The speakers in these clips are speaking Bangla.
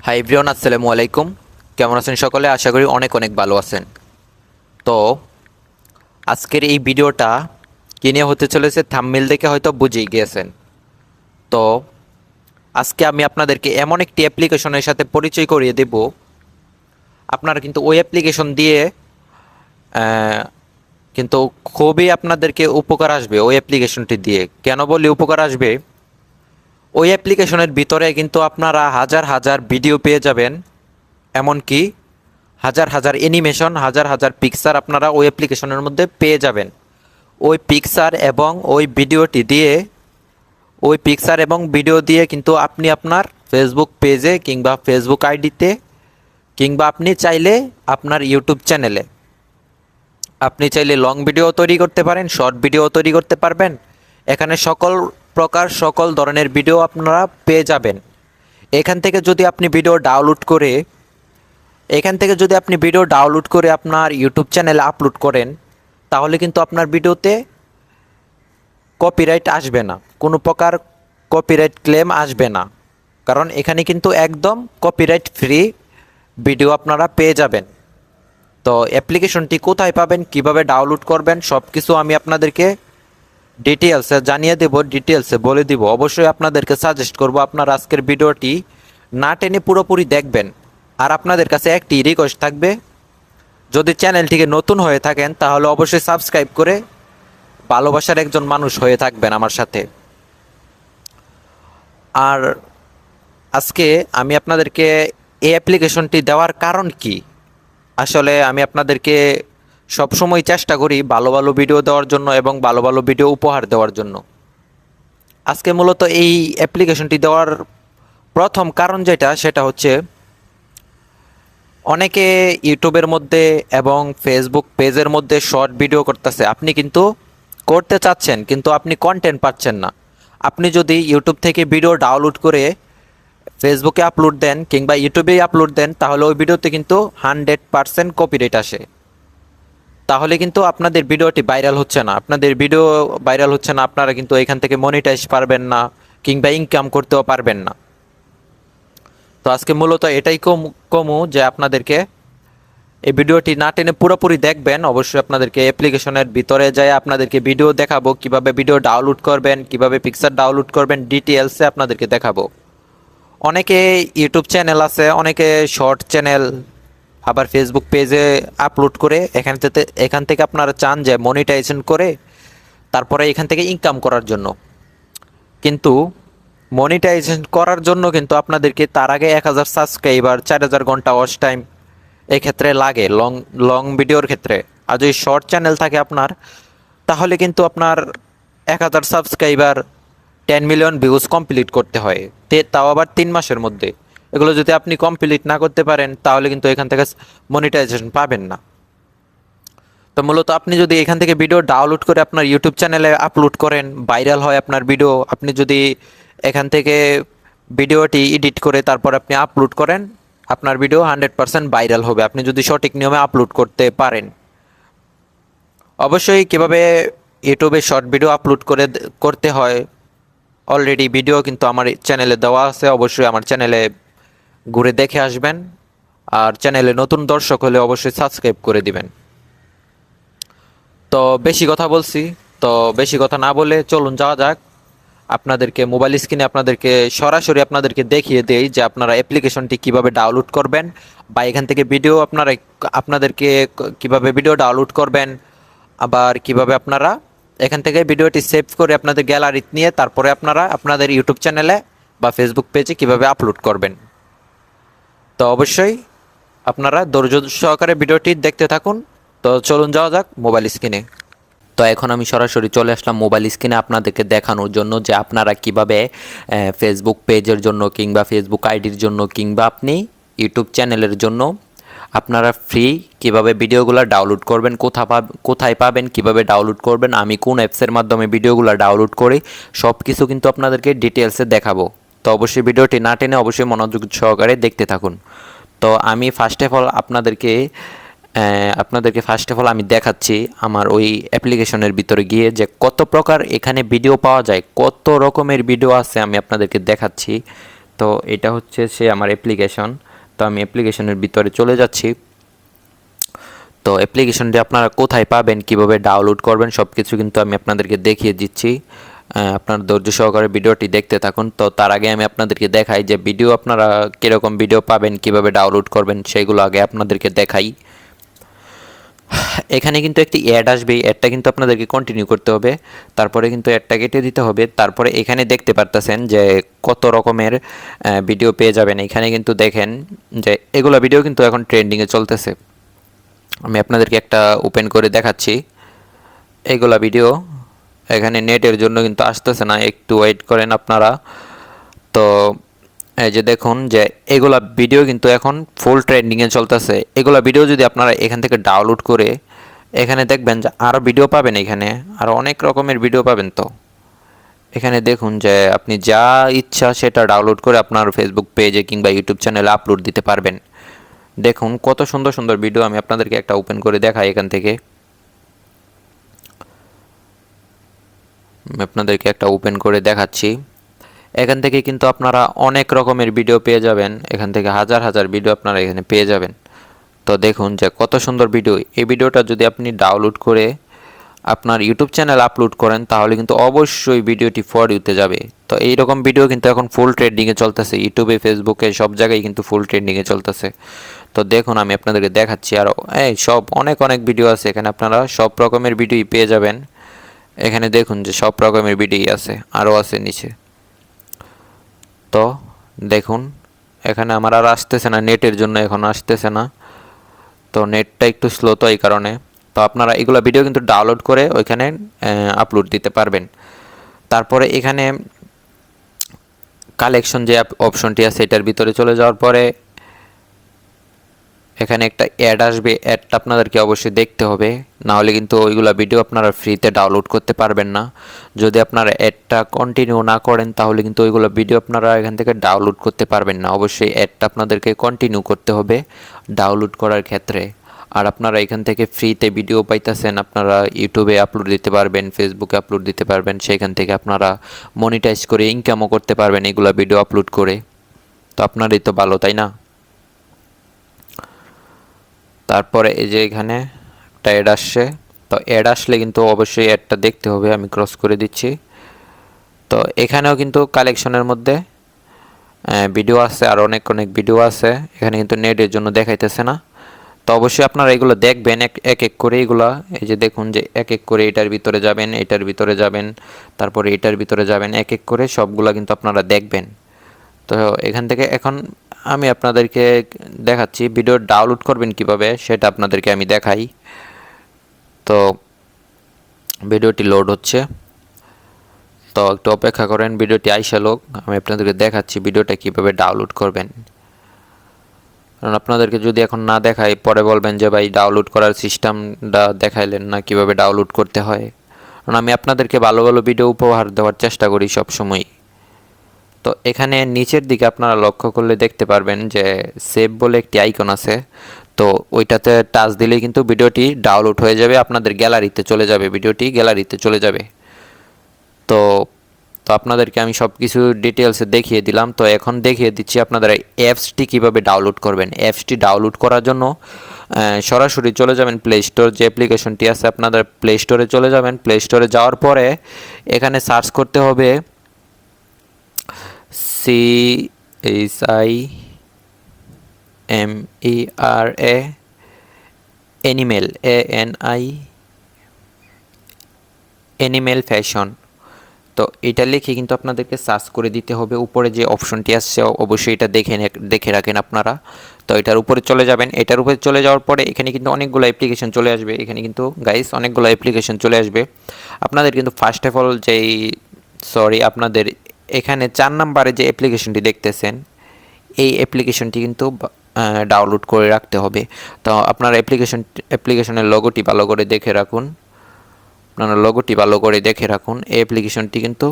হাই এভরিওয়ান, আসসালামু আলাইকুম। কেমন আছেন সকলে? আশা করি অনেক অনেক ভালো আছেন। তো আজকের এই ভিডিওটা কি নিয়ে হতে চলেছে থাম্বনেল দেখে হয়তো বুঝেই গিয়েছেন। তো আজকে আমি আপনাদেরকে এমন একটি অ্যাপ্লিকেশনের সাথে পরিচয় করিয়ে দেব, আপনারা কিন্তু ওই অ্যাপ্লিকেশন দিয়ে আহ, কিন্তু খুবই আপনাদেরকে উপকার আসবে। ওই অ্যাপ্লিকেশনটি দিয়ে কেন বলি উপকার আসবে, ওই অ্যাপ্লিকেশনের ভিতরে কিন্তু আপনারা হাজার হাজার ভিডিও পেয়ে যাবেন, এমনকি হাজার হাজার অ্যানিমেশন, হাজার হাজার পিকচার আপনারা ওই অ্যাপ্লিকেশনের মধ্যে পেয়ে যাবেন। ওই পিকচার এবং ভিডিও দিয়ে কিন্তু আপনি আপনার ফেসবুক পেজে কিংবা ফেসবুক আইডিতে কিংবা আপনি চাইলে আপনার ইউটিউব চ্যানেলে আপনি চাইলে লং ভিডিও তৈরি করতে পারেন, শর্ট ভিডিও তৈরি করতে পারবেন। এখানে সকল ধরনের ভিডিও আপনারা পেয়ে যাবেন। এখান থেকে যদি আপনি ভিডিও ডাউনলোড করে আপনার ইউটিউব চ্যানেলে আপলোড করেন, তাহলে কিন্তু আপনার ভিডিওতে কপিরাইট আসবে না, কোনো প্রকার কপিরাইট ক্লেম আসবে না, কারণ এখানে কিন্তু একদম কপিরাইট ফ্রি ভিডিও আপনারা পেয়ে যাবেন। তো অ্যাপ্লিকেশনটি কোথায় পাবেন, কিভাবে ডাউনলোড করবেন, সব কিছু আমি আপনাদেরকে ডিটেলসে বলে দিব। অবশ্যই আপনাদেরকে সাজেস্ট করব আপনার আজকের ভিডিওটি না টেনে পুরোপুরি দেখবেন। আর আপনাদের কাছে একটি রিকোয়েস্ট থাকবে, যদি চ্যানেলটিকে নতুন হয়ে থাকেন তাহলে অবশ্যই সাবস্ক্রাইব করে ভালোবাসার একজন মানুষ হয়ে থাকবেন আমার সাথে। আর আজকে আমি আপনাদেরকে এই অ্যাপ্লিকেশনটি দেওয়ার কারণ কি, আসলে আমি আপনাদেরকে সবসময় চেষ্টা করি ভালো ভালো ভিডিও দেওয়ার জন্য এবং ভালো ভালো ভিডিও উপহার দেওয়ার জন্য। আজকে মূলত এই অ্যাপ্লিকেশনটি দেওয়ার প্রথম কারণ সেটা হচ্ছে, অনেকে ইউটিউবের মধ্যে এবং ফেসবুক পেজের মধ্যে শর্ট ভিডিও করতেছে, আপনি কিন্তু করতে চাচ্ছেন কিন্তু আপনি কন্টেন্ট পাচ্ছেন না। আপনি যদি ইউটিউব থেকে ভিডিও ডাউনলোড করে ফেসবুকে আপলোড দেন কিংবা ইউটিউবেই আপলোড দেন, তাহলে ওই ভিডিওতে কিন্তু 100% কপিরাইট আসে। তাহলে কিন্তু আপনাদের ভিডিওটি ভাইরাল হচ্ছে না, আপনারা কিন্তু এখান থেকে মনিটাইজ পারবেন না কিংবা ইনকাম করতেও পারবেন না। তো আজকে মূলত এটাই কমু যে আপনাদেরকে এই ভিডিওটি না টেনে পুরোপুরি দেখবেন। অবশ্যই আপনাদেরকে অ্যাপ্লিকেশনের ভিতরে যায় আপনাদেরকে ভিডিও দেখাবো, কিভাবে ভিডিও ডাউনলোড করবেন, কিভাবে পিকচার ডাউনলোড করবেন, ডিটেলসে আপনাদেরকে দেখাবো। অনেকে ইউটিউব চ্যানেল আছে, অনেকে শর্ট চ্যানেল আবার ফেসবুক পেজে আপলোড করে এখান থেকে আপনারা চান যে মনিটাইজেশন করে তারপরে এখান থেকে ইনকাম করার জন্য। কিন্তু মনিটাইজেশন করার জন্য কিন্তু আপনাদেরকে তার আগে 1000 সাবস্ক্রাইবার, 4000 ঘন্টা ওয়াচ টাইম এক্ষেত্রে লাগে লং ভিডিওর ক্ষেত্রে। আর যদি শর্ট চ্যানেল থাকে আপনার, তাহলে কিন্তু আপনার 1000 সাবস্ক্রাইবার, 10 মিলিয়ন ভিউজ কমপ্লিট করতে হয়, তাও আবার 3 মাসের মধ্যে। এগুলো যদি আপনি কমপ্লিট না করতে পারেন তাহলে কিন্তু এখান থেকে মনিটাইজেশন পাবেন না। তো মূলত আপনি যদি এখান থেকে ভিডিও ডাউনলোড করে আপনার ইউটিউব চ্যানেলে আপলোড করেন, ভাইরাল হয় আপনার ভিডিও, আপনি যদি এখান থেকে ভিডিওটি এডিট করে তারপর আপনি আপলোড করেন, আপনার ভিডিও 100% ভাইরাল হবে, আপনি যদি সঠিক নিয়মে আপলোড করতে পারেন। অবশ্যই কিভাবে ইউটিউবে শর্ট ভিডিও আপলোড করতে হয় অলরেডি ভিডিও কিন্তু আমার চ্যানেলে দেওয়া আছে, অবশ্যই আমার চ্যানেলে ঘুরে দেখে আসবেন। আর চ্যানেলে নতুন দর্শক হলে অবশ্যই সাবস্ক্রাইব করে দিবেন। তো বেশি কথা না বলে চলুন যাওয়া যাক। আপনাদেরকে মোবাইল স্ক্রিনে সরাসরি আপনাদেরকে দেখিয়ে দেই যে আপনারা অ্যাপ্লিকেশনটি কিভাবে ডাউনলোড করবেন, বা এখান থেকে আপনাদেরকে কিভাবে ভিডিও ডাউনলোড করবেন, আবার কিভাবে আপনারা এখান থেকে ভিডিওটি সেভ করে আপনাদের গ্যালারিতে নিয়ে তারপরে আপনারা আপনাদের ইউটিউব চ্যানেলে বা ফেসবুক পেজে কিভাবে আপলোড করবেন। তো অবশ্যই আপনারা ধৈর্য সহকারে ভিডিওটি দেখতে থাকুন। তো চলুন যাওয়া যাক মোবাইল স্ক্রিনে। তো এখন আমি সরাসরি চলে আসলাম মোবাইল স্ক্রিনে আপনাদেরকে দেখানোর জন্য যে আপনারা কিভাবে ফেসবুক পেজের জন্য কিংবা ফেসবুক আইডির জন্য কিংবা আপনি ইউটিউব চ্যানেলের জন্য আপনারা ফ্রি কিভাবে ভিডিওগুলো ডাউনলোড করবেন, কোথায় পাবেন, কিভাবে ডাউনলোড করবেন, আমি কোন অ্যাপসের মাধ্যমে ভিডিওগুলো ডাউনলোড করি, সব কিছু কিন্তু আপনাদেরকে ডিটেলসে দেখাবো। তো অবশ্যই ভিডিওটি না টেনে অবশ্যই মনোযোগ সহকারে দেখতে থাকুন। তো আমি ফার্স্ট অফ অল আমি দেখাচ্ছি আমার ওই অ্যাপ্লিকেশনের ভিতরে গিয়ে যে কত প্রকার এখানে ভিডিও পাওয়া যায়, কত রকমের ভিডিও আছে আমি আপনাদেরকে দেখাচ্ছি। তো এটা হচ্ছে সে আমার অ্যাপ্লিকেশন। তো আমি অ্যাপ্লিকেশনের ভিতরে চলে যাচ্ছি। তো অ্যাপ্লিকেশনটি আপনারা কোথায় পাবেন, কিভাবে ডাউনলোড করবেন, সব কিছু কিন্তু আমি আপনাদেরকে দেখিয়ে দিচ্ছি। আপনার ধৈর্য সহকারে ভিডিওটি দেখতে থাকুন। তো তার আগে আমি আপনাদেরকে দেখাই যে ভিডিও আপনারা কীরকম ভিডিও পাবেন, কিভাবে ডাউনলোড করবেন, সেইগুলো আগে আপনাদেরকে দেখাই। এখানে কিন্তু একটি অ্যাড আসবে, অ্যাডটা কিন্তু আপনাদেরকে কন্টিনিউ করতে হবে, তারপরে কিন্তু অ্যাডটা কেটে দিতে হবে। তারপরে এখানে দেখতে পারতেছেন যে কত রকমের ভিডিও পেয়ে যাবেন। এখানে কিন্তু দেখেন যে এগুলো ভিডিও কিন্তু এখন ট্রেন্ডিংয়ে চলতেছে। আমি আপনাদেরকে একটা ওপেন করে দেখাচ্ছি। এগুলা ভিডিও এখানে নেটের জন্য কিন্তু আসতেছে না, একটু ওয়েট করেন আপনারা। তো এই যে দেখুন যে এগুলা ভিডিও কিন্তু এখন ফুল ট্রেন্ডিংয়ে চলতেছে। এগুলা ভিডিও যদি আপনারা এখান থেকে ডাউনলোড করে এখানে দেখবেন যে আরও ভিডিও পাবেন, এখানে আরও অনেক রকমের ভিডিও পাবেন। তো এখানে দেখুন যে আপনি যা ইচ্ছা সেটা ডাউনলোড করে আপনার ফেসবুক পেজে কিংবা ইউটিউব চ্যানেলে আপলোড দিতে পারবেন। দেখুন কত সুন্দর সুন্দর ভিডিও। আমি আপনাদেরকে একটা ওপেন করে দেখাই এখান থেকে। আমি আপনাদেরকে একটা ওপেন করে দেখাচ্ছি। এখান থেকে কিন্তু আপনারা অনেক রকমের ভিডিও পেয়ে যাবেন। এখান থেকে হাজার হাজার ভিডিও আপনারা এখানে পেয়ে যাবেন। তো দেখুন যে কত সুন্দর ভিডিও। এই ভিডিওটা যদি আপনি ডাউনলোড করে আপনার ইউটিউব চ্যানেল আপলোড করেন তাহলে কিন্তু অবশ্যই ভিডিওটি ফর ইউতে যাবে। তো এইরকম ভিডিও কিন্তু এখন ফুল ট্রেন্ডিংয়ে চলতেছে, ইউটিউবে, ফেসবুকে, সব জায়গায় কিন্তু ফুল ট্রেন্ডিংয়ে চলতেছে। তো দেখুন আমি আপনাদেরকে দেখাচ্ছি আরও সব অনেক অনেক ভিডিও আছে। এখানে আপনারা সব রকমের ভিডিওই পেয়ে যাবেন। এখানে দেখুন যে সব রকমের ভিডিওই আছে, আরও আছে নিচে। তো দেখুন এখানে আমার আর আসতেছে না, নেটের জন্য এখন আসতেছে না। তো নেটটা একটু স্লো, তো এই কারণে। তো আপনারা এগুলো ভিডিও কিন্তু ডাউনলোড করে ওইখানে আপলোড দিতে পারবেন। তারপরে এখানে কালেকশন যে অপশনটি আছে এটার ভিতরে চলে যাওয়ার পরে এখানে একটা অ্যাড আসবে। অ্যাডটা আপনাদেরকে অবশ্যই দেখতে হবে, না হলে কিন্তু ওইগুলো ভিডিও আপনারা ফ্রিতে ডাউনলোড করতে পারবেন না। যদি আপনারা অ্যাডটা কন্টিনিউ না করেন তাহলে কিন্তু ওইগুলো ভিডিও আপনারা এখান থেকে ডাউনলোড করতে পারবেন না। অবশ্যই অ্যাডটা আপনাদেরকে কন্টিনিউ করতে হবে ডাউনলোড করার ক্ষেত্রে। আর আপনারা এখান থেকে ফ্রিতে ভিডিও পাইতেছেন, আপনারা ইউটিউবে আপলোড দিতে পারবেন, ফেসবুকে আপলোড দিতে পারবেন। সেখান থেকে আপনারা মনিটাইজ করে ইনকামও করতে পারবেন এগুলো ভিডিও আপলোড করে। তো আপনারই তো ভালো, তাই না? তারপরে এই যে এখানে একটা অ্যাড আসছে। তো অ্যাড আসলে কিন্তু অবশ্যই অ্যাডটা দেখতে হবে। আমি ক্রস করে দিচ্ছি। তো এখানেও কিন্তু কালেকশনের মধ্যে ভিডিও আছে, আর অনেক অনেক ভিডিও আছে। এখানে কিন্তু নেটের জন্য দেখাইতেছে না। তো অবশ্যই আপনারা এগুলো দেখবেন এক এক করে। এগুলা এই যে দেখুন যে এক এক করে এটার ভিতরে যাবেন, এটার ভিতরে যাবেন, তারপরে এটার ভিতরে যাবেন, এক এক করে সবগুলা কিন্তু আপনারা দেখবেন। তো এখান থেকে এখন আমি আপনাদেরকে দেখাচ্ছি ভিডিও ডাউনলোড করবেন কিভাবে, সেটা আপনাদেরকে আমি দেখাই। তো ভিডিওটি লোড হচ্ছে, তো একটু অপেক্ষা করেন, ভিডিওটি আইসা লোক। আমি আপনাদেরকে দেখাচ্ছি ভিডিওটা কিভাবে ডাউনলোড করবেন। কারণ আপনাদেরকে যদি এখন না দেখাই পরে বলবেন যে ভাই ডাউনলোড করার সিস্টেমটা দেখাইলেন না, কিভাবে ডাউনলোড করতে হয়। কারণ আমি আপনাদেরকে ভালো ভালো ভিডিও উপহার দেওয়ার চেষ্টা করি সবসময়। তো এখানে নিচের দিকে আপনারা লক্ষ্য করলে দেখতে পারবেন যে সেভ বলে একটি আইকন আছে। তো ওইটাতে টাচ দিলেই কিন্তু ভিডিওটি ডাউনলোড হয়ে যাবে, আপনাদের গ্যালারিতে চলে যাবে, ভিডিওটি গ্যালারিতে চলে যাবে। তো তো আপনাদেরকে আমি সব কিছু ডিটেলসে দেখিয়ে দিলাম। তো এখন দেখিয়ে দিচ্ছি আপনারা অ্যাপসটি কীভাবে ডাউনলোড করবেন। অ্যাপসটি ডাউনলোড করার জন্য সরাসরি চলে যাবেন প্লে স্টোর, যে অ্যাপ্লিকেশনটি আছে আপনাদের প্লে স্টোরে চলে যাবেন। প্লে স্টোরে যাওয়ার পরে এখানে সার্চ করতে হবে CHIMERA অ্যানিমেল, অ্যানিমেল ফ্যাশন। তো এটা লিখে কিন্তু আপনাদেরকে সার্চ করে দিতে হবে। উপরে যে অপশনটি আসছে অবশ্যই এটা দেখে রাখেন আপনারা। তো এটার উপরে চলে যাবেন। এটার উপরে চলে যাওয়ার পরে এখানে কিন্তু অনেকগুলো অ্যাপ্লিকেশন চলে আসবে। এখানে কিন্তু গাইস অনেকগুলো অ্যাপ্লিকেশন চলে আসবে। আপনাদের কিন্তু ফার্স্ট অফ অল আপনাদের এখানে 4 নাম্বারে যে অ্যাপ্লিকেশনটি দেখতেছেন এই অ্যাপ্লিকেশনটি কিন্তু ডাউনলোড করে রাখতে হবে। তো আপনার অ্যাপ্লিকেশনের লোগোটি ভালো করে দেখে রাখুন। আপনারা লোগোটি ভালো করে দেখে রাখুন। এই অ্যাপ্লিকেশনটি কিন্তু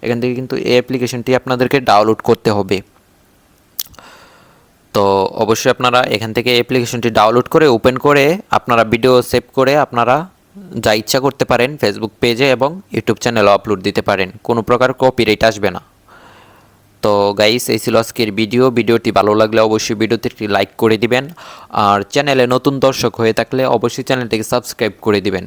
এখান থেকে কিন্তু এই অ্যাপ্লিকেশনটি আপনাদেরকে ডাউনলোড করতে হবে। তো অবশ্যই আপনারা এখান থেকে অ্যাপ্লিকেশনটি ডাউনলোড করে ওপেন করে আপনারা ভিডিও সেভ করে আপনারা যা ইচ্ছা করতে পারেন ফেসবুক পেজে এবং ইউটিউব চ্যানেলে আপলোড দিতে পারেন। কোনো প্রকার কপিরাইট আসবে না। তো তো গাইস, এই ছিল আজকের ভিডিওটি ভালো লাগলে অবশ্যই ভিডিওতে একটি লাইক করে দিবেন, আর চ্যানেলে নতুন দর্শক হয়ে থাকলে অবশ্যই চ্যানেলটিকে সাবস্ক্রাইব করে দিবেন।